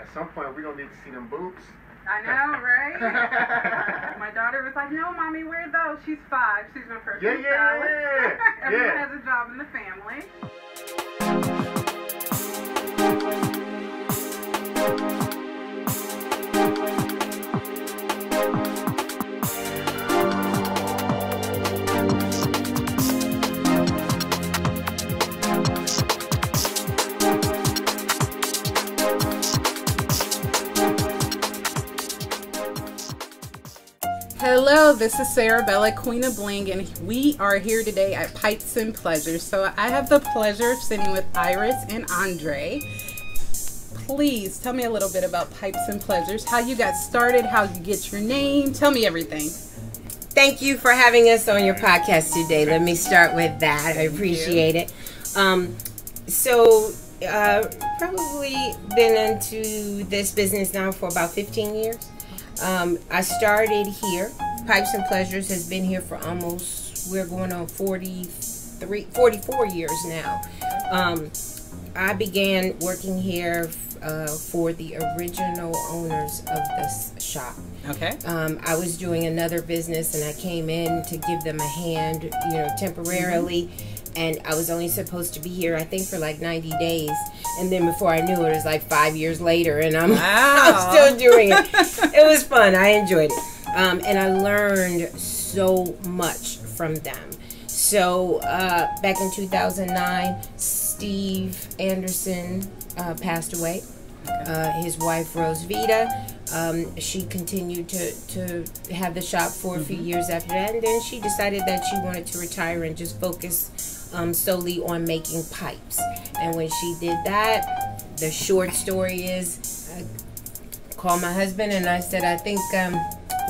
At some point, we're going to need to see them boobs. I know, right? My daughter was like, no, Mommy, wear those. She's 5. She's my first child. Everyone has a job in the family. Hello, this is Sarah Bella, Queen of Bling, and we are here today at Pipes and Pleasures. So I have the pleasure of sitting with Iris and Andre. Please tell me a little bit about Pipes and Pleasures, how you got started, how you get your name. Tell me everything. Thank you for having us on your podcast today. Let me start with that. I appreciate it. Probably been into this business now for about 15 years. I started here. Pipes and Pleasures has been here for almost, we're going on 44 years now. I began working here for the original owners of this shop. Okay. I was doing another business and I came in to give them a hand, temporarily. And I was only supposed to be here, I think, for like 90 days. And then before I knew it, it was like 5 years later, and I'm still doing it. It was fun. I enjoyed it. And I learned so much from them. So back in 2009, Steve Anderson passed away. His wife, Rosvita, she continued to have the shop for a few years after that. And then she decided that she wanted to retire and just focus solely on making pipes. And when she did that, the short story is I called my husband and I said, I think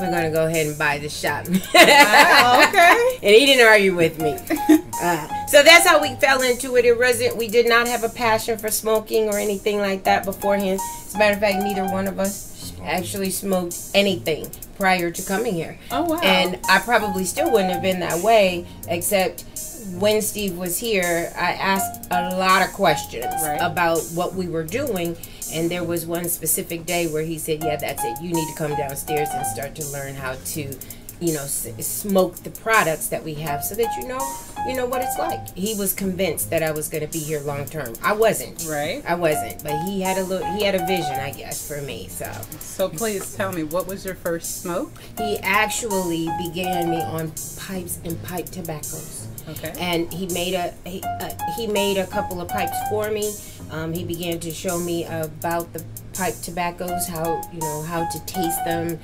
we're going to go ahead and buy the shop. Okay. And he didn't argue with me. So that's how we fell into it. We did not have a passion for smoking or anything like that beforehand. As a matter of fact, neither one of us actually smoked anything prior to coming here. Oh, wow. And I probably still wouldn't have been that way, except when Steve was here, I asked a lot of questions about what we were doing. And there was one specific day where he said, yeah, that's it. You need to come downstairs and start to learn how to, smoke the products that we have so that you know what it's like. He was convinced that I was going to be here long term. I wasn't. Right. I wasn't. But he had a vision, I guess, for me. So please tell me, what was your first smoke? He actually began me on pipes and pipe tobaccos. Okay. And he made a couple of pipes for me. He began to show me about the pipe tobaccos, how to taste them,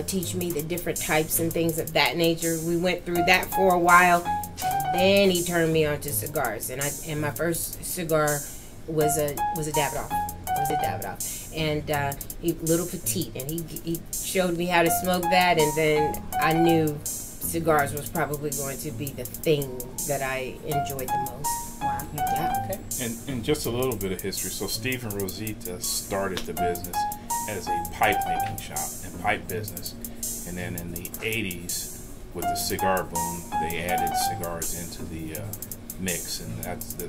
teach me the different types and things of that nature. We went through that for a while, and then he turned me on to cigars. And my first cigar was a Davidoff. And little petite, and he showed me how to smoke that, and then I knew cigars was probably going to be the thing that I enjoyed the most. Wow. Yeah. Okay. And just a little bit of history. So Steve and Rosita started the business as a pipe making shop and pipe business. And then in the 80s, with the cigar boom, they added cigars into the mix. And that's the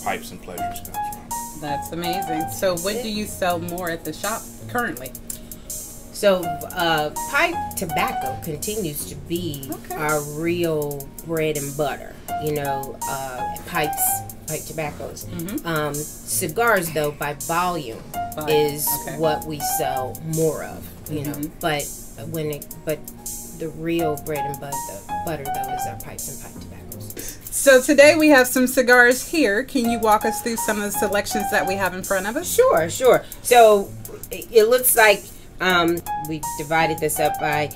Pipes and Pleasures comes from. That's amazing. So what do you sell more at the shop currently? So pipe tobacco continues to be our real bread and butter. Pipe tobaccos. Cigars, though, by volume is what we sell more of. But the real bread and butter though is our pipes and pipe tobaccos. So today we have some cigars here. Can you walk us through some of the selections that we have in front of us? Sure. So it looks like we divided this up by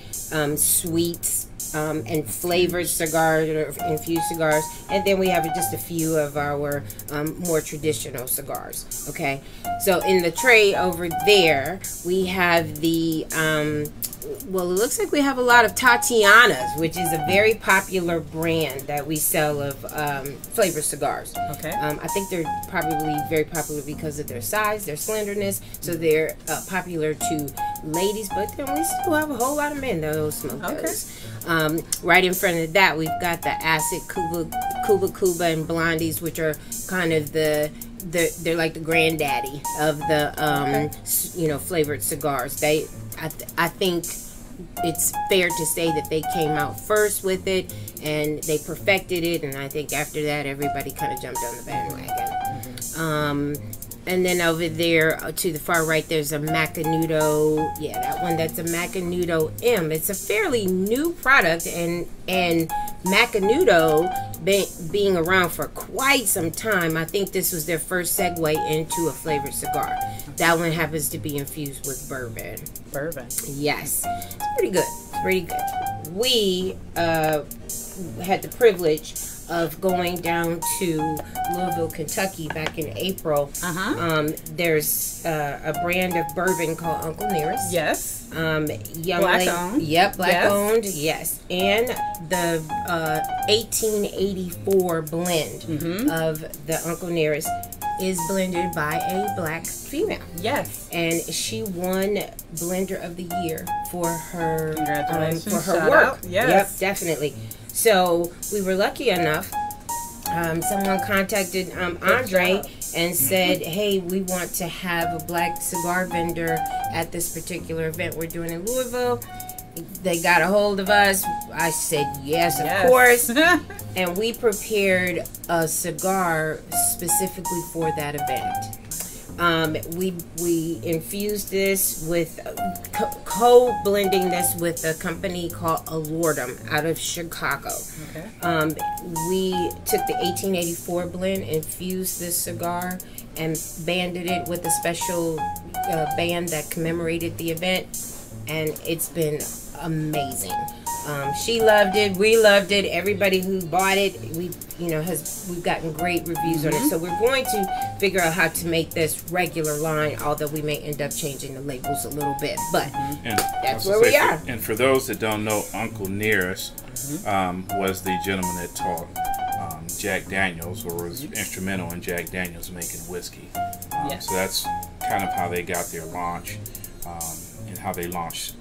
sweets and flavored cigars or infused cigars, and then we have just a few of our more traditional cigars. Okay, so in the tray over there we have the well, it looks like we have a lot of Tatianas, which is a very popular brand that we sell of flavored cigars. Okay. I think they're probably very popular because of their size, their slenderness, so they're popular to ladies, but then we still have a whole lot of men that will smoke those. Right in front of that, we've got the Acid Cuba and Blondies, which are kind of the they're like the granddaddy of the you know, flavored cigars. I think it's fair to say that they came out first with it and they perfected it, and I think after that everybody kind of jumped on the bandwagon. And then over there to the far right, there's a Macanudo. Yeah, that one, that's a Macanudo M. It's a fairly new product, and Macanudo being around for quite some time, I think this was their first segue into a flavored cigar. That one happens to be infused with bourbon. Bourbon. Yes. It's pretty good. It's pretty good. We had the privilege of going down to Louisville, Kentucky back in April. There's a brand of bourbon called Uncle Nearest. Yes. Black owned. Yep, black owned. Yes. And the 1884 blend of the Uncle Nearest is blended by a black female. Yes. And she won Blender of the Year for her Congratulations. for her Shout work. out. Yes. Yep, definitely. So we were lucky enough. Someone contacted Andre and said, "Hey, we want to have a black cigar vendor at this particular event we're doing in Louisville." They got a hold of us. I said, yes, of course. And we prepared a cigar specifically for that event. We infused this with co-blending this with a company called Alordum out of Chicago. Okay. We took the 1884 blend, infused this cigar, and banded it with a special band that commemorated the event, and it's been amazing. She loved it. We loved it. Everybody who bought it, we've gotten great reviews on it. So we're going to figure out how to make this regular line, although we may end up changing the labels a little bit. But that's where we are. And for those that don't know, Uncle Nearest was the gentleman that taught Jack Daniels, or was instrumental in Jack Daniels making whiskey. So that's kind of how they got their launch, and how they launched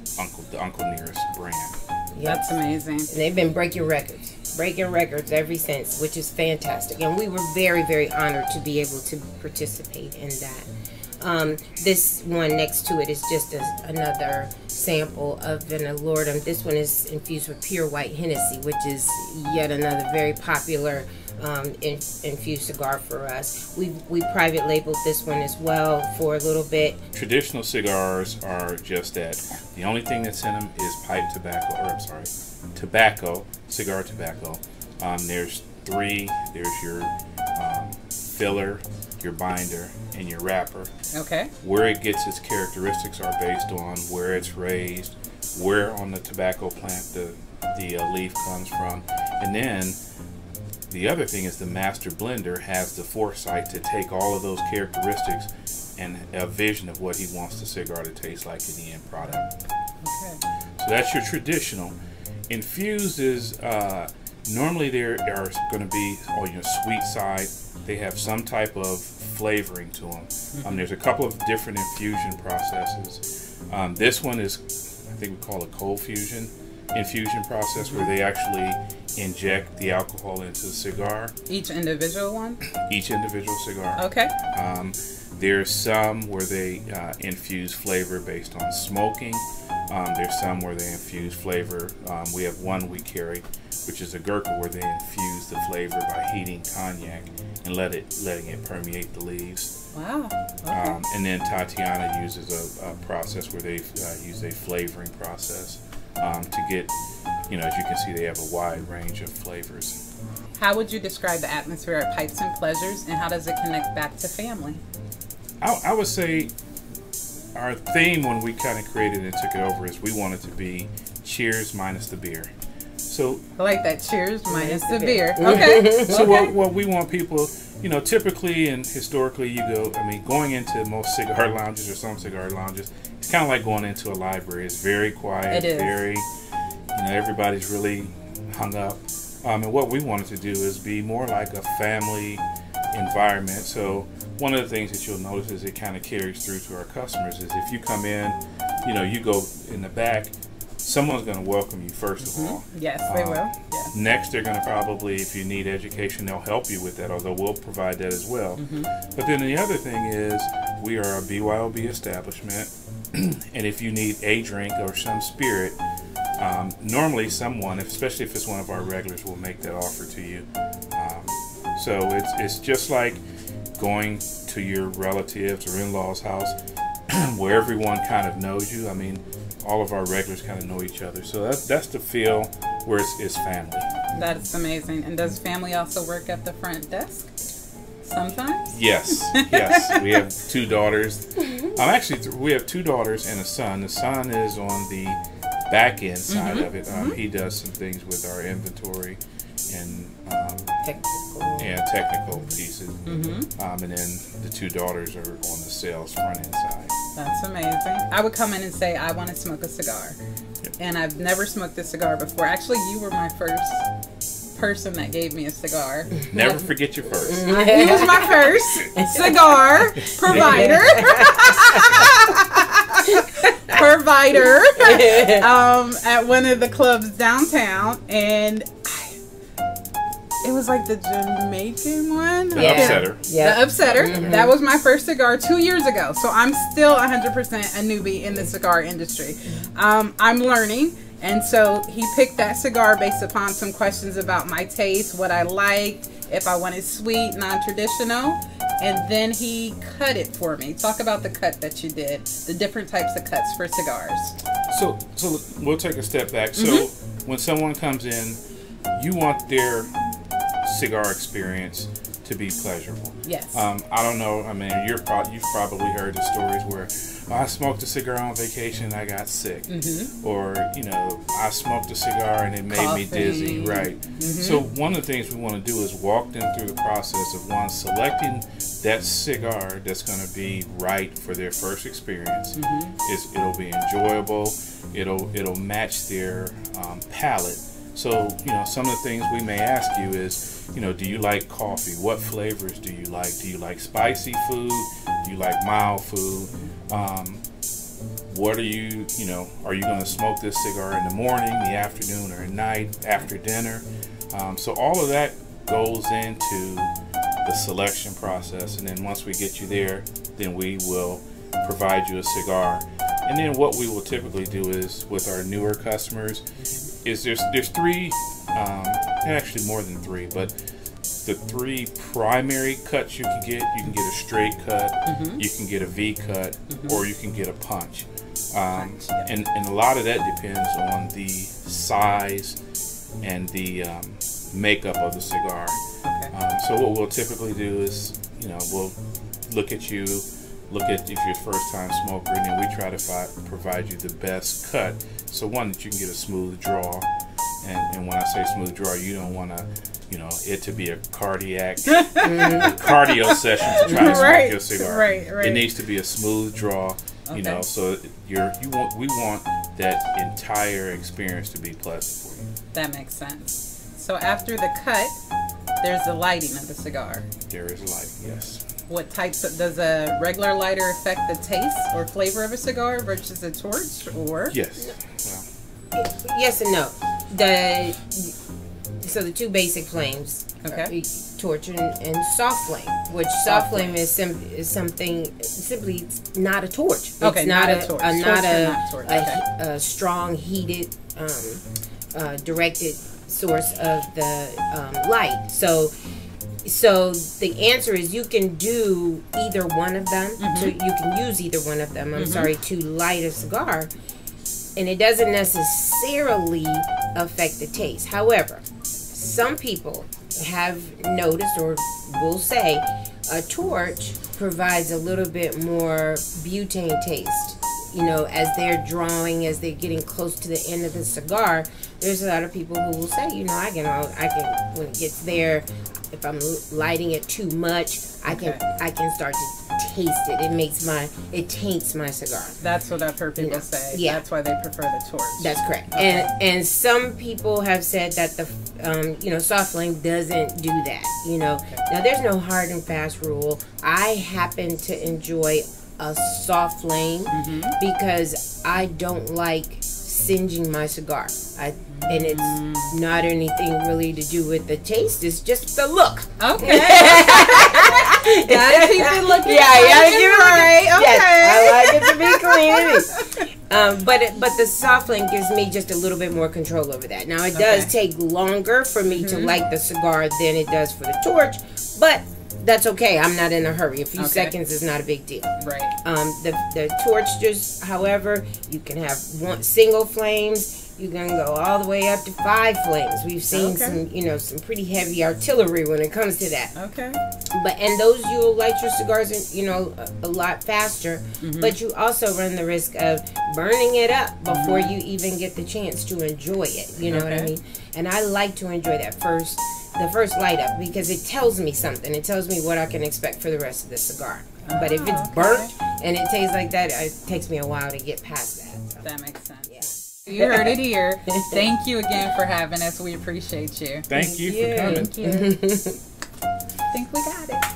the Uncle Nearest brand. Yep. That's amazing. And they've been breaking records ever since, which is fantastic. And we were very, very honored to be able to participate in that. This one next to it is just another sample of an Alordum. This one is infused with pure white Hennessy, which is yet another very popular infused cigar for us. We private labeled this one as well for a little bit. Traditional cigars are just that. The only thing that's in them is cigar tobacco. There's three. There's your filler, your binder, and your wrapper. Okay. Where it gets its characteristics are based on where it's raised, where on the tobacco plant the leaf comes from, and then the other thing is the master blender has the foresight to take all of those characteristics and a vision of what he wants the cigar to taste like in the end product. Okay. So that's your traditional. Infused is normally there are going to be on your sweet side. They have some type of flavoring to them. There's a couple of different infusion processes. This one is, I think we call it cold infusion process, where they actually inject the alcohol into the cigar. Each individual one? Each individual cigar. Okay. There's some where they infuse flavor based on smoking. There's some where they infuse flavor. We have one we carry, which is a Gurkha, where they infuse the flavor by heating cognac and letting it permeate the leaves. Wow. Okay. And then Tatiana uses a process where they use a flavoring process to get, as you can see, they have a wide range of flavors. How would you describe the atmosphere at Pipes and Pleasures, and how does it connect back to family? I would say our theme when we kind of created and took it over is we wanted to be cheers minus the beer. So I like that. Cheers minus the beer. Okay. So what we want people, typically and historically, going into most cigar lounges or some cigar lounges, it's kind of like going into a library. It's very quiet. It is. Very, everybody's really hung up. And what we wanted to do is be more like a family environment. So one of the things that you'll notice is it kind of carries through to our customers is if you come in, you go in the back, someone's going to welcome you first of all. Yes, they will. Yes. Next, they're going to probably, if you need education, they'll help you with that, although we'll provide that as well. But then the other thing is, we are a BYOB establishment, and if you need a drink or some spirit, normally someone, especially if it's one of our regulars, will make that offer to you. So it's just like going to your relatives or in-laws' house where everyone kind of knows you. I mean, all of our regulars kind of know each other. So that's the feel where it's family. That is amazing. And does family also work at the front desk? Sometimes? Yes, yes. We have 2 daughters. Actually, we have 2 daughters and a son. The son is on the back end side of it. He does some things with our inventory and technical pieces. And then the 2 daughters are on the sales front end side. That's amazing. I would come in and say, I want to smoke a cigar. And I've never smoked a cigar before. Actually, you were my first person that gave me a cigar. Never forget your first. He was my first cigar provider. At one of the clubs downtown, and it was like the Jamaican one. The Upsetter. The Upsetter. That was my first cigar 2 years ago. So I'm still 100% a newbie in the cigar industry. I'm learning. And so he picked that cigar based upon some questions about my taste, what I liked, if I wanted sweet, non-traditional. And then he cut it for me. Talk about the cut that you did, the different types of cuts for cigars. So we'll take a step back. So when someone comes in, you want their cigar experience to be pleasurable. Yes. I don't know. I mean, you've probably heard the stories where I smoked a cigar on vacation and I got sick, or I smoked a cigar and it made me dizzy. Right. So one of the things we want to do is walk them through the process of one, selecting that cigar that's going to be right for their first experience. It'll be enjoyable. It'll match their palate. So, some of the things we may ask you is, do you like coffee? What flavors do you like? Do you like spicy food? Do you like mild food? What are you going to smoke this cigar in the morning, the afternoon, or at night, after dinner? So all of that goes into the selection process. And then once we get you there, then we will provide you a cigar. And then what we will typically do is, with our newer customers, is there's 3, actually more than 3, but the 3 primary cuts you can get a straight cut, you can get a V cut, or you can get a punch. And a lot of that depends on the size and the makeup of the cigar. So what we'll typically do is, we'll look at you, look at if you're a first-time smoker, and then we try to provide you the best cut. So one, that you can get a smooth draw, and when I say smooth draw, you don't want to, it to be a cardiac cardio session to try to smoke your cigar. Right. It needs to be a smooth draw, so we want that entire experience to be pleasant for you. That makes sense. So after the cut, there's the lighting of the cigar. There is lighting, yes. What types does a regular lighter affect the taste or flavor of a cigar versus a torch, or? Yes. Yes and no. So the 2 basic flames, torch and soft flame. Which soft flame is something simply not a torch. Okay, it's not a torch. A strong heated, directed source of the light. So the answer is you can do either one of them. So you can use either one of them. To light a cigar, and it doesn't necessarily affect the taste. However, some people have noticed or will say a torch provides a little bit more butane taste. As they're drawing, as they're getting close to the end of the cigar, there's a lot of people who will say, I can when it gets there, if I'm lighting it too much, I can start to taste it. It taints my cigar. That's what I've heard people say. Yeah. That's why they prefer the torch. That's correct. And some people have said that the soft flame doesn't do that. Now there's no hard and fast rule. I happen to enjoy a soft flame because I don't like singeing my cigar. And it's not anything really to do with the taste. It's just the look. Okay. Gotta keep it looking. Yeah, you gotta keep it right. Okay. Yes, I like it to be clean. But the soft flame gives me just a little bit more control over that. Now it does take longer for me to light the cigar than it does for the torch, but that's okay. I'm not in a hurry. A few seconds is not a big deal. Right. The torch, just however, you can have single flames. You can go all the way up to 5 flames. We've seen some pretty heavy artillery when it comes to that. Okay. And those you'll light your cigars in, a lot faster. But you also run the risk of burning it up before you even get the chance to enjoy it. You know what I mean? And I like to enjoy the first light up because it tells me something. It tells me what I can expect for the rest of the cigar. But if it's burnt and it tastes like that, it takes me a while to get past that. So. That makes sense. Yeah. You heard it here. Thank you again for having us. We appreciate you. Thank you for coming. Thank you. I think we got it.